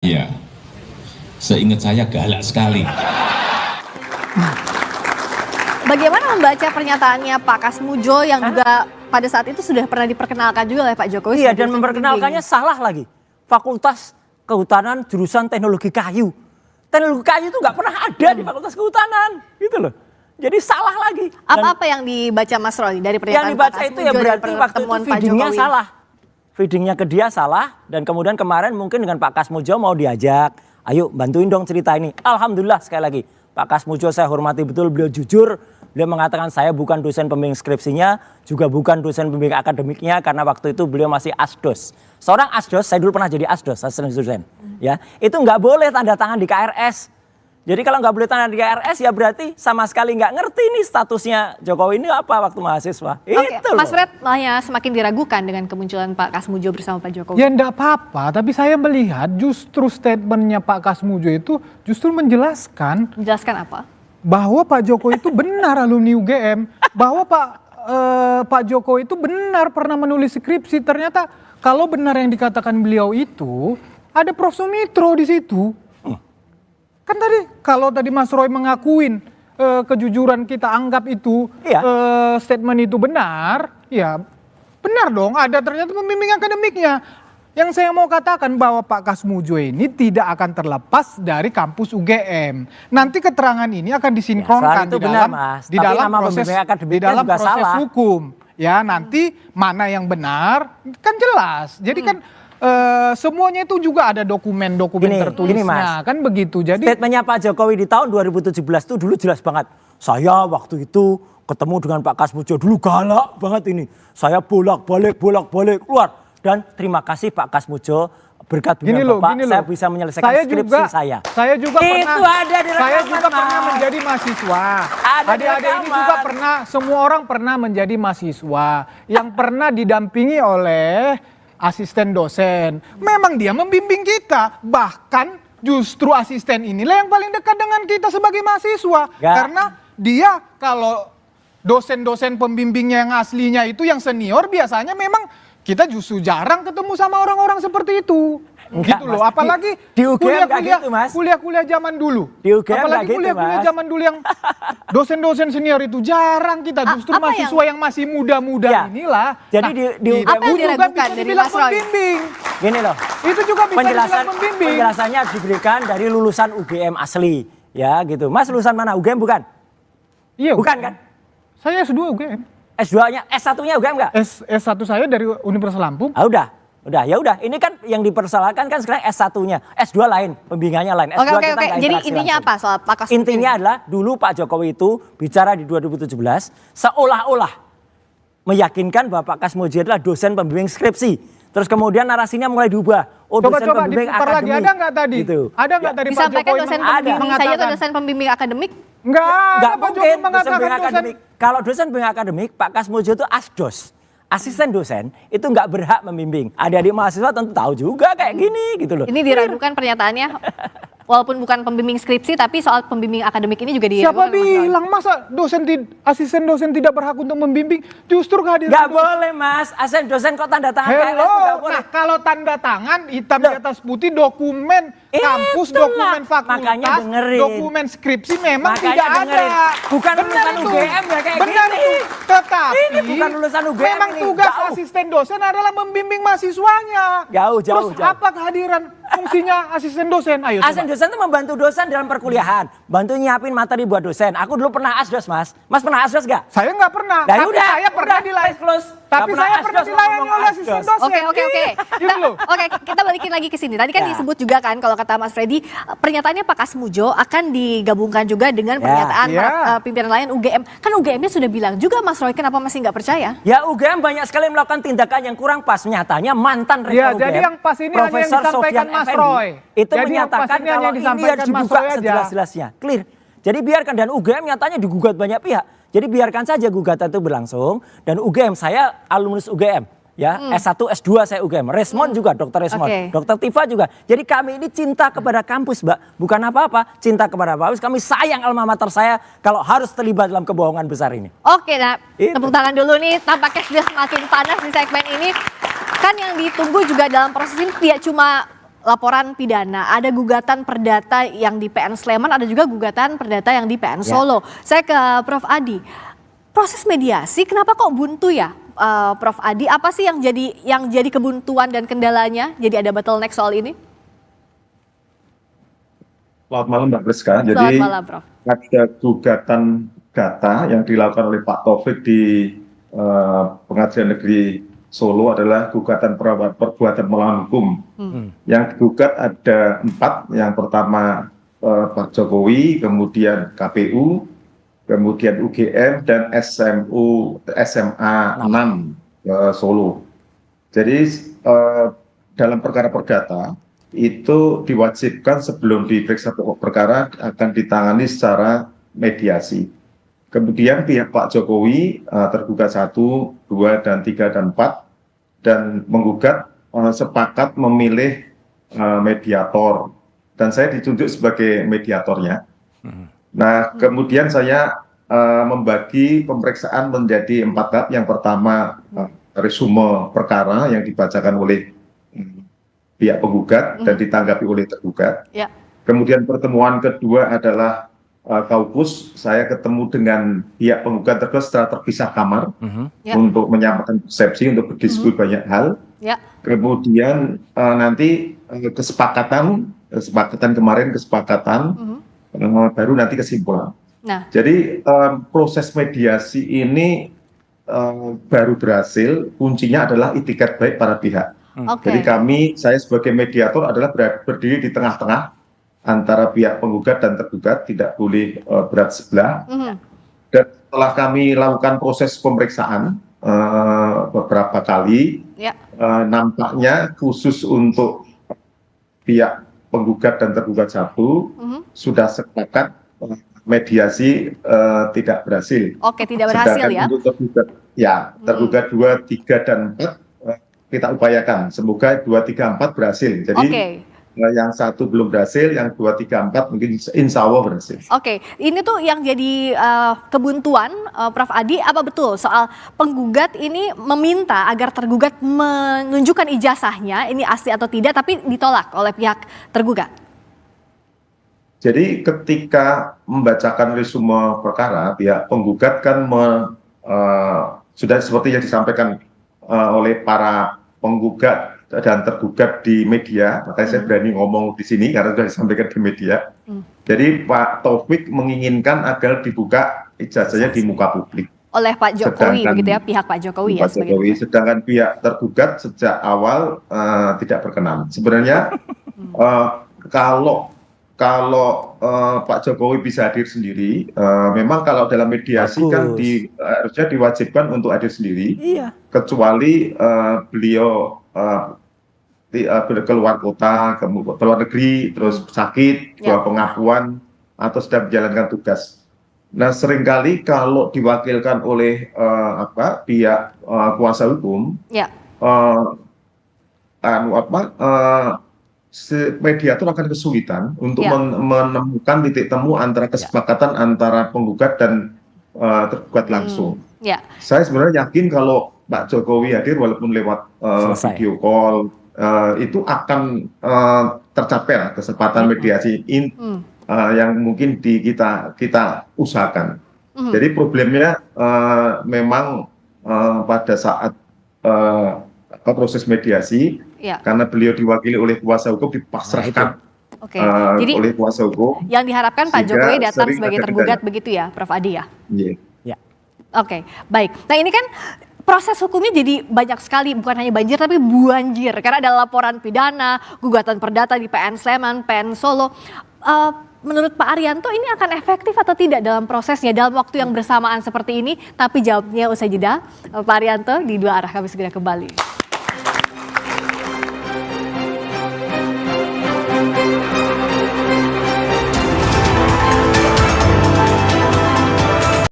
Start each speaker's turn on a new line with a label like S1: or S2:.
S1: Iya, seingat saya galak sekali.
S2: Bagaimana membaca pernyataannya Pak Kasmudjo yang juga pada saat itu sudah pernah diperkenalkan juga oleh Pak Jokowi?
S3: Iya, dan memperkenalkannya salah lagi. Fakultas Kehutanan jurusan Teknologi Kayu. Teknologi kayu itu nggak pernah ada di Fakultas Kehutanan, gitu loh. Jadi salah lagi.
S2: Apa yang dibaca Mas Roy dari pernyataan
S3: Yang dibaca
S2: Pak
S3: itu ya
S2: Kasmudjo
S3: berarti waktu itu
S2: Pak
S3: feedingnya
S2: Jokowi?
S3: salah. Feedingnya ke dia salah, dan kemudian kemarin mungkin dengan Pak Kasmudjo mau diajak, ayo bantuin dong cerita ini. Alhamdulillah sekali lagi, Pak Kasmudjo saya hormati betul, beliau jujur. Beliau mengatakan saya bukan dosen pembimbing skripsinya, juga bukan dosen pembimbing akademiknya, karena waktu itu beliau masih asdos. Seorang asdos, saya dulu pernah jadi asdos, asisten dosen. Ya, itu nggak boleh tanda tangan di KRS. Jadi kalau nggak boleh tanda di KRS ya berarti sama sekali nggak ngerti nih statusnya Jokowi ini apa waktu mahasiswa.
S2: Oke,
S3: Itu
S2: Mas
S3: loh.
S2: Fred hanya semakin diragukan dengan kemunculan Pak Kasmudjo bersama Pak Jokowi.
S4: Ya enggak apa-apa, tapi saya melihat justru statementnya Pak Kasmudjo itu justru menjelaskan
S2: Menjelaskan apa?
S4: bahwa Pak Jokowi itu benar alumni UGM, bahwa Pak Jokowi itu benar pernah menulis skripsi. Ternyata kalau benar yang dikatakan beliau itu ada Prof. Sumitro di situ. Kan tadi kalau tadi Mas Roy mengakuin kejujuran kita anggap itu
S3: Iya.
S4: statement itu benar, ya benar dong ada ternyata pembimbing akademiknya. Yang saya mau katakan bahwa Pak Kasmudjo ini tidak akan terlepas dari kampus UGM. Nanti keterangan ini akan disinkronkan
S3: Ya, itu
S4: di
S3: benar,
S4: dalam
S3: Mas.
S4: di
S3: Tapi
S4: dalam
S3: nama
S4: proses
S3: pembimbing akademiknya
S4: di dalam
S3: juga
S4: proses
S3: salah.
S4: hukum. Ya nanti mana yang benar kan jelas. Jadi kan semuanya itu juga ada dokumen-dokumen
S3: Gini,
S4: tertulisnya
S3: Mas.
S4: kan begitu. Jadi
S3: Statementnya Pak Jokowi di tahun 2017 itu dulu jelas banget. Saya waktu itu ketemu dengan Pak Kasmudjo dulu galak banget ini. Saya bolak-balik keluar. Dan terima kasih Pak Kasmudjo, berkat
S4: Gini
S3: bimbingan
S4: loh,
S3: Bapak
S4: gini loh.
S3: saya bisa menyelesaikan skripsi saya.
S4: Saya juga
S3: Itu
S4: pernah.
S3: ada di
S4: Saya
S3: rekaman,
S4: juga pernah
S3: Mas.
S4: menjadi mahasiswa.
S3: Ada di
S4: Adik-adik ini
S3: rekaman.
S4: juga pernah. Semua orang pernah menjadi mahasiswa yang pernah didampingi oleh asisten dosen. Memang dia membimbing kita. Bahkan justru asisten inilah yang paling dekat dengan kita sebagai mahasiswa.
S3: Ya.
S4: Karena dia kalau dosen-dosen pembimbingnya yang aslinya itu yang senior biasanya memang kita justru jarang ketemu sama orang-orang seperti itu.
S3: Enggak,
S4: Gitu loh,
S3: Mas.
S4: apalagi
S3: Di UGM nggak gitu, Mas.
S4: kuliah-kuliah zaman dulu.
S3: Di UGM nggak
S4: Apalagi
S3: gitu,
S4: kuliah-kuliah
S3: Mas.
S4: zaman dulu yang dosen-dosen senior itu jarang kita. Justru
S2: apa
S4: mahasiswa yang masih muda-muda
S3: Ya.
S4: inilah.
S3: Jadi di
S4: kita
S2: Apa yang
S4: juga
S2: diragukan
S4: bisa
S2: dari
S4: dibilang
S2: Mas Roy?
S4: pembimbing.
S3: Gini loh.
S4: Itu juga bisa dibilang pembimbing.
S3: Penjelasannya diberikan dari lulusan UGM asli. Ya gitu. Mas lulusan mana? UGM bukan?
S4: Iya.
S3: Bukan kan?
S4: Saya S2 UGM.
S3: S2-nya, S1-nya UGM enggak?
S4: S1 saya dari Universitas Lampung.
S3: Ah udah. Ya udah. Ini kan yang dipersoalkan kan sekarang S1-nya. S2 lain, pembimbingannya lain. S2
S2: Oke.
S3: kita nggak
S2: Jadi
S3: interaksi
S2: intinya
S3: langsung.
S2: apa soal Pak Kasmudjo?
S3: Intinya adalah dulu Pak Jokowi itu bicara di 2017 seolah-olah meyakinkan bahwa Pak Kasmudjo adalah dosen pembimbing skripsi. Terus kemudian narasinya mulai diubah. Oh, dosen
S4: Coba
S3: pembimbing
S4: diputar lagi,
S3: akademik.
S4: ada nggak tadi?
S3: Gitu.
S4: Ada nggak tadi Pak
S2: Disampaikan
S4: Jokowi
S2: dosen
S3: ada.
S2: pembimbing saja atau
S4: mengatakan?
S2: dosen pembimbing akademik?
S4: Enggak
S3: Nggak
S4: Pak
S3: mungkin
S4: Jokowi
S3: dosen
S4: mengatakan
S3: pembimbing akademik. Kalau dosen pembimbing akademik, Pak Kasmudjo itu asdos. Asisten dosen itu nggak berhak membimbing. Adik-adik mahasiswa tentu tahu juga kayak gini gitu loh.
S2: Ini diragukan pernyataannya. Walaupun bukan pembimbing skripsi tapi soal pembimbing akademik ini juga
S4: Siapa
S2: diragukan. Mas Roy.
S4: bilang masa asisten dosen tidak berhak untuk membimbing? Justru kehadiran
S3: Nggak boleh Mas, asisten dosen kok tanda tangan KRS itu nggak
S4: Hello,
S3: boleh.
S4: nah kalau tanda tangan hitam di
S3: Loh.
S4: atas putih dokumen kampus,
S3: Itulah.
S4: dokumen
S3: Makanya
S4: fakultas,
S3: dengerin.
S4: dokumen skripsi memang
S3: Makanya
S4: tidak
S3: dengerin.
S4: ada.
S3: Bukan
S4: Benar
S3: lulusan
S4: itu.
S3: UGM ya kayak
S4: Benar
S3: gini.
S4: itu. Tetapi
S3: Ini bukan lulusan UGM
S4: memang
S3: ini,
S4: tugas
S3: jauh.
S4: asisten dosen adalah membimbing mahasiswanya.
S3: Jauh.
S4: Terus apa kehadiran fungsinya asisten dosen? Ayo
S3: Asisten
S4: coba.
S3: dosen itu membantu dosen dalam perkuliahan, bantu nyiapin materi buat dosen. Aku dulu pernah asdos Mas. Mas pernah asdos gak?
S4: Saya nggak pernah,
S3: Nah,
S4: tapi
S3: udah,
S4: saya pernah
S3: udah,
S4: dilayani.
S3: close.
S4: Tapi
S3: Nggak
S4: saya
S3: pernah
S4: pernah
S3: asdos,
S4: dilayani
S3: ngomong
S4: oleh asisten
S3: asdos.
S4: dosen.
S2: Oke.
S4: Gitu loh.
S2: Oke, kita balikin lagi ke sini. Tadi kan
S3: Ya.
S2: disebut juga kan kalau kata Mas Freddy, pernyataannya Pak Kasmudjo akan digabungkan juga dengan pernyataan
S4: Ya.
S2: pimpinan lain UGM. Kan UGM-nya sudah bilang juga Mas Roy, kenapa masih nggak percaya?
S3: Ya UGM banyak sekali melakukan tindakan yang kurang pas. Nyatanya mantan rektor
S4: Ya,
S3: UGM,
S4: jadi yang pas ini hanya yang
S3: Profesor
S4: disampaikan
S3: Sofyan
S4: Mas
S3: Effendi,
S4: Roy.
S3: itu
S4: Jadi yang pas
S3: menyatakan
S4: ini hanya
S3: kalau ini
S4: disampaikan
S3: harus
S4: Mas
S3: dibuka
S4: Roy aja.
S3: sejelas-jelasnya. Clear. Jadi biarkan, dan UGM nyatanya digugat banyak pihak. Jadi biarkan saja gugatan itu berlangsung, dan UGM, saya alumnus UGM. Ya, S1, S2 saya UGM. Resmond juga, Dr. Resmond.
S2: Oke.
S3: Dr. Tifa juga. Jadi kami ini cinta kepada kampus, Mbak. Bukan apa-apa, cinta kepada kampus. Kami sayang alma mater saya kalau harus terlibat dalam kebohongan besar ini.
S2: Oke, nah
S3: Itu.
S2: tepuk tangan dulu nih. Tampaknya sudah semakin panas di segmen ini. Kan yang ditunggu juga dalam proses ini tidak cuma laporan pidana, ada gugatan perdata yang di PN Sleman, ada juga gugatan perdata yang di PN Solo. Saya ke Prof Adi. Proses mediasi kenapa kok buntu ya, Prof Adi? Apa sih yang jadi kebuntuan dan kendalanya? Jadi ada bottleneck soal ini?
S5: Selamat malam Mbak Priska.
S2: Selamat
S5: Jadi
S2: malam, Prof.
S5: ada gugatan data yang dilakukan oleh Pak Taufik di Pengadilan Negeri Solo adalah gugatan perbuatan melawan hukum. Yang digugat ada 4. Yang pertama Pak Jokowi, kemudian KPU, kemudian UGM dan SMA 6 Solo. Jadi dalam perkara perdata itu diwajibkan sebelum diperiksa pokok perkara akan ditangani secara mediasi. Kemudian pihak Pak Jokowi tergugat 1, 2, dan 3, dan 4 dan menggugat sepakat memilih mediator dan saya ditunjuk sebagai mediatornya. Nah, kemudian saya membagi pemeriksaan menjadi 4 tahap. Yang pertama resume perkara yang dibacakan oleh pihak penggugat dan ditanggapi oleh tergugat.
S2: Ya.
S5: Kemudian pertemuan kedua adalah kaukus, saya ketemu dengan pihak penggugat tergugat secara terpisah kamar untuk menyampaikan persepsi, untuk berdiskusi banyak hal.
S2: Ya.
S5: Kemudian nanti kesepakatan kemarin baru nanti kesimpulan.
S2: Nah,
S5: Jadi proses mediasi ini baru berhasil, kuncinya adalah itikat baik para pihak.
S2: oke.
S5: Jadi saya sebagai mediator adalah berdiri di tengah-tengah antara pihak penggugat dan tergugat, tidak boleh berat sebelah. Dan setelah kami lakukan proses pemeriksaan beberapa kali,
S2: Ya.
S5: nampaknya khusus untuk pihak penggugat dan tergugat 1 sudah sepakat mediasi tidak berhasil.
S2: Oke, tidak berhasil
S5: Sedangkan
S2: ya.
S5: untuk tergugat 2, 3, dan 4 kita upayakan. Semoga 2, 3, 4 berhasil. Jadi
S2: Oke.
S5: yang 1 belum berhasil, yang 2, 3, 4 mungkin insya Allah berhasil.
S2: Oke, ini tuh yang jadi kebuntuan, Prof Adi, apa betul soal penggugat ini meminta agar tergugat menunjukkan ijazahnya, ini asli atau tidak, tapi ditolak oleh pihak tergugat?
S5: Jadi ketika membacakan resume perkara, pihak penggugat kan sudah seperti yang disampaikan oleh para penggugat dan tergugat di media, makanya saya berani ngomong di sini karena sudah disampaikan di media. Jadi Pak Taufik menginginkan agar dibuka ijazahnya di muka publik.
S2: Oleh Pak Jokowi,
S5: Sedangkan-
S2: begitu ya, pihak Pak Jokowi ya.
S5: Pak Jokowi, sedangkan pihak tergugat sejak awal tidak berkenan. Sebenarnya kalau Pak Jokowi bisa hadir sendiri, memang kalau dalam mediasi kan harusnya diwajibkan untuk hadir sendiri, kecuali beliau keluar kota, keluar negeri, terus sakit, buat pengakuan atau sedang menjalankan tugas. Nah, seringkali kalau diwakilkan oleh pihak kuasa hukum,
S2: Ya.
S5: mediator akan kesulitan untuk
S2: Ya.
S5: menemukan titik temu antara kesepakatan antara penggugat dan tergugat langsung.
S2: Ya.
S5: Saya sebenarnya yakin kalau Pak Jokowi hadir walaupun lewat
S3: Selesai.
S5: video call, itu akan tercapai lah kesempatan mediasi yang mungkin kita usahakan. Jadi problemnya memang pada saat proses mediasi, karena beliau diwakili oleh kuasa hukum dipasrahkan
S2: Oke. Jadi
S5: oleh kuasa hukum.
S2: yang diharapkan Pak
S5: sehingga
S2: Jokowi datang
S5: sering
S2: sebagai
S5: ada
S2: tergugat
S5: kendala.
S2: begitu ya, Prof Adi ya?
S5: Iya.
S2: Oke, baik. Nah ini kan proses hukumnya jadi banyak sekali, bukan hanya banjir tapi buanjir. Karena ada laporan pidana, gugatan perdata di PN Sleman, PN Solo. Menurut Pak Arianto ini akan efektif atau tidak dalam prosesnya, dalam waktu yang bersamaan seperti ini? Tapi jawabnya usai jeda. Pak Arianto di Dua Arah, kami segera kembali.